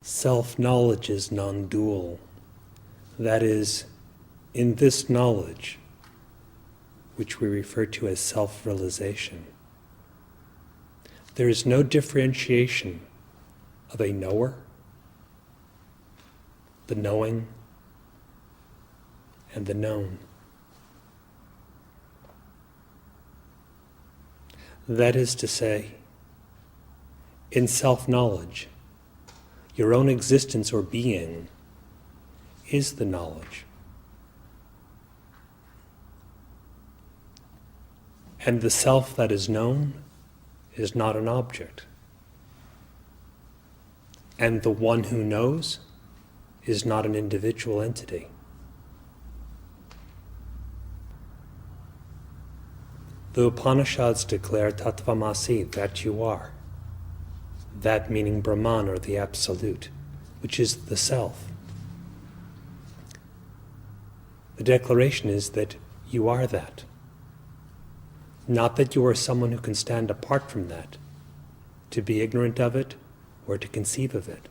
Self-knowledge is non-dual. That is, in this knowledge, which we refer to as self-realization, there is no differentiation of a knower, the knowing, and the known. That is to say, in self-knowledge, your own existence or being is the knowledge. And the self that is known is not an object. And the one who knows is not an individual entity. The Upanishads declare Tattvamasi, that you are. That meaning Brahman, or the Absolute, which is the Self. The declaration is that you are that. Not that you are someone who can stand apart from that, to be ignorant of it or to conceive of it.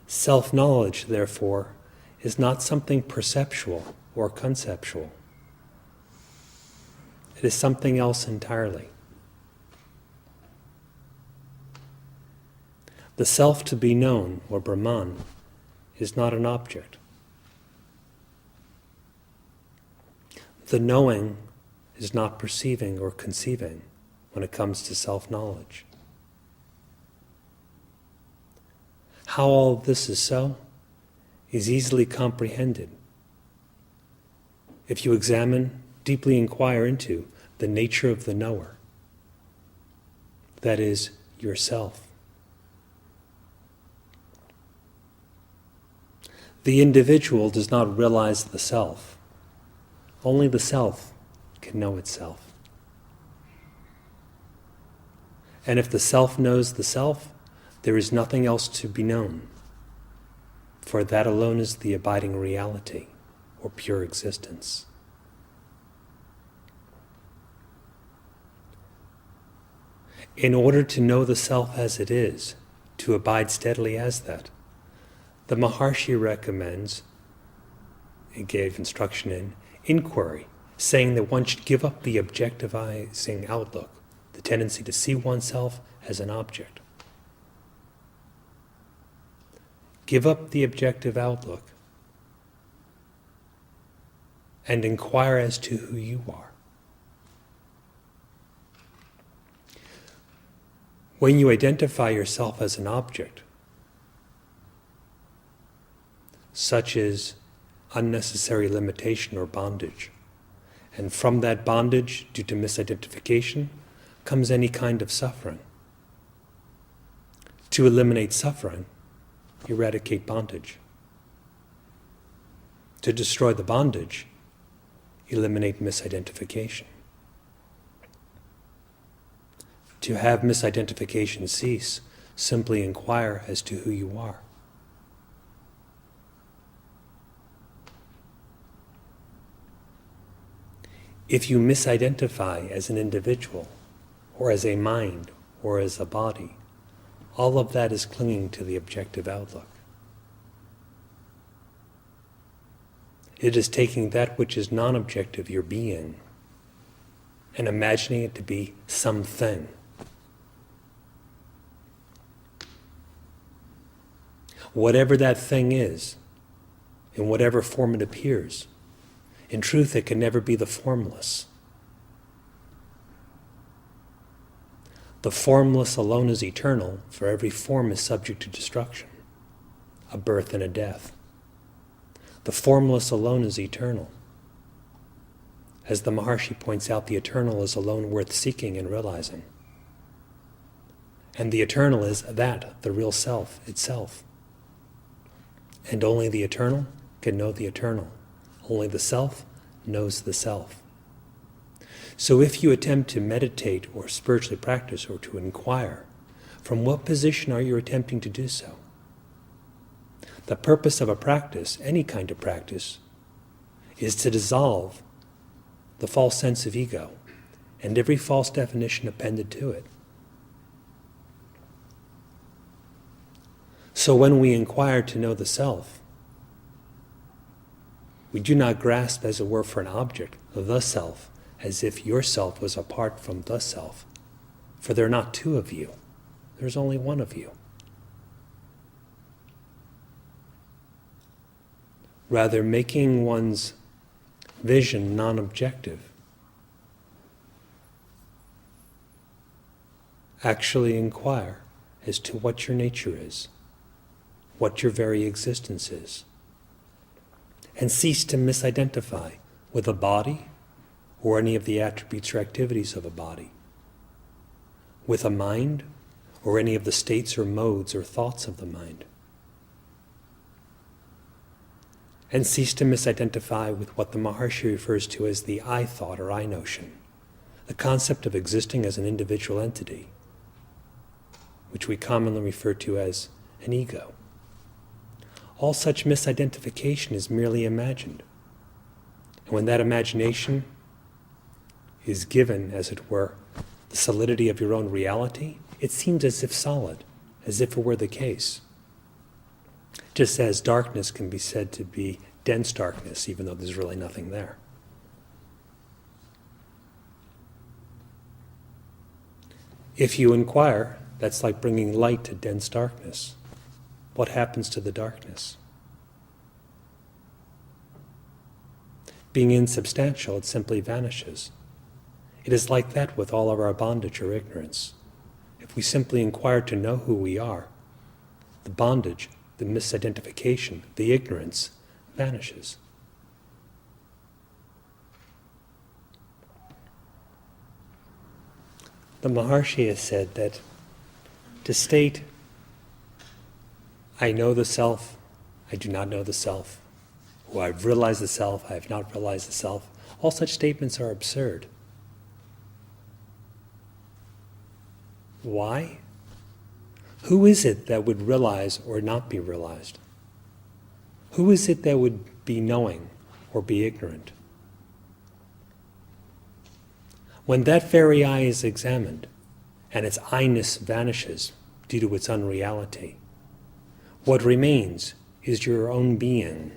Self-knowledge, therefore, is not something perceptual or conceptual. It is something else entirely. The self to be known, or Brahman, is not an object. The knowing is not perceiving or conceiving when it comes to self-knowledge. How all of this is so is easily comprehended if you examine, deeply inquire into the nature of the knower, that is, yourself. The individual does not realize the self. Only the self can know itself. And if the self knows the self, there is nothing else to be known, for that alone is the abiding reality, or pure existence. In order to know the self as it is, to abide steadily as that, the Maharshi recommends, he gave instruction in Inquiry, saying that one should give up the objectivizing outlook, the tendency to see oneself as an object. Give up the objective outlook and inquire as to who you are. When you identify yourself as an object, such as unnecessary limitation or bondage, and from that bondage, due to misidentification, comes any kind of suffering. To eliminate suffering, eradicate bondage. To destroy the bondage, eliminate misidentification. To have misidentification cease, simply inquire as to who you are. If you misidentify as an individual, or as a mind, or as a body, all of that is clinging to the objective outlook. It is taking that which is non-objective, your being, and imagining it to be something. Whatever that thing is, in whatever form it appears, in truth, it can never be the formless. The formless alone is eternal, for every form is subject to destruction, a birth and a death. The formless alone is eternal. As the Maharshi points out, the eternal is alone worth seeking and realizing. And the eternal is that, the real self itself. And only the eternal can know the eternal. Only the self knows the self. So if you attempt to meditate or spiritually practice or to inquire, from what position are you attempting to do so? The purpose of a practice, any kind of practice, is to dissolve the false sense of ego and every false definition appended to it. So when we inquire to know the self, we do not grasp, as it were, for an object, the self, as if your self was apart from the self. For there are not two of you. There's only one of you. Rather, making one's vision non-objective, actually inquire as to what your nature is, what your very existence is, and cease to misidentify with a body or any of the attributes or activities of a body, with a mind or any of the states or modes or thoughts of the mind, and cease to misidentify with what the Maharishi refers to as the I thought or I notion, the concept of existing as an individual entity, which we commonly refer to as an ego. All such misidentification is merely imagined. And when that imagination is given, as it were, the solidity of your own reality, it seems as if solid, as if it were the case. Just as darkness can be said to be dense darkness, even though there's really nothing there. If you inquire, that's like bringing light to dense darkness. What happens to the darkness? Being insubstantial, it simply vanishes. It is like that with all of our bondage or ignorance. If we simply inquire to know who we are, the bondage, the misidentification, the ignorance vanishes. The Maharishi has said that to state, I know the self, I do not know the self, or I've realized the self, I have not realized the self, all such statements are absurd. Why? Who is it that would realize or not be realized? Who is it that would be knowing or be ignorant? When that very eye is examined and its I-ness vanishes due to its unreality, what remains is your own being,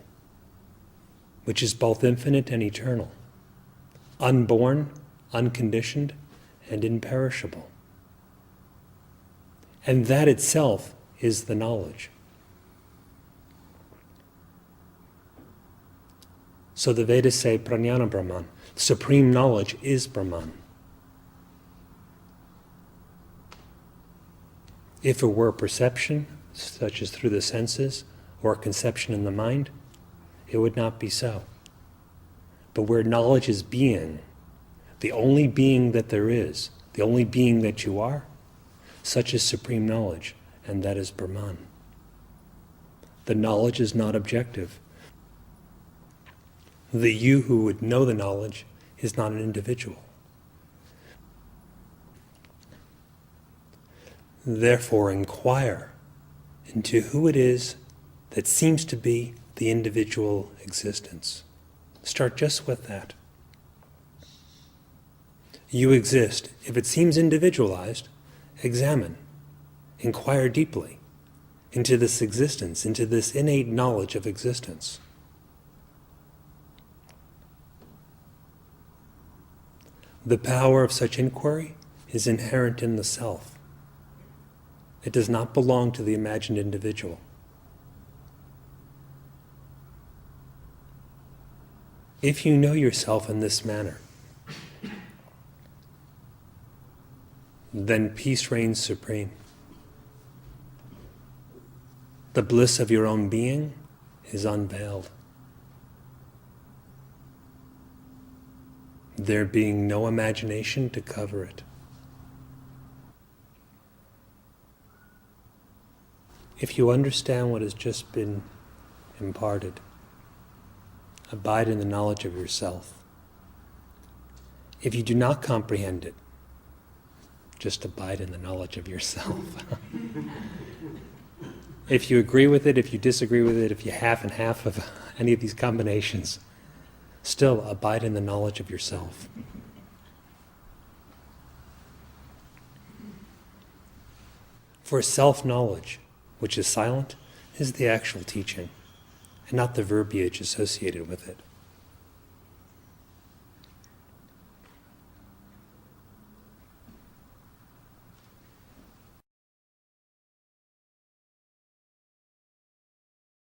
which is both infinite and eternal, unborn, unconditioned, and imperishable. And that itself is the knowledge. So the Vedas say Prajnana Brahman, supreme knowledge is Brahman. If it were perception, such as through the senses, or conception in the mind, it would not be so. But where knowledge is being, the only being that there is, the only being that you are, such is supreme knowledge, and that is Brahman. The knowledge is not objective. The you who would know the knowledge is not an individual. Therefore, inquire into who it is that seems to be the individual existence. Start just with that. You exist. If it seems individualized, examine, inquire deeply into this existence, into this innate knowledge of existence. The power of such inquiry is inherent in the self. It does not belong to the imagined individual. If you know yourself in this manner, then peace reigns supreme. The bliss of your own being is unveiled. There being no imagination to cover it. If you understand what has just been imparted, abide in the knowledge of yourself. If you do not comprehend it, just abide in the knowledge of yourself. If you agree with it, if you disagree with it, if you half and half of any of these combinations, still abide in the knowledge of yourself. For self-knowledge, which is silent, is the actual teaching, and not the verbiage associated with it.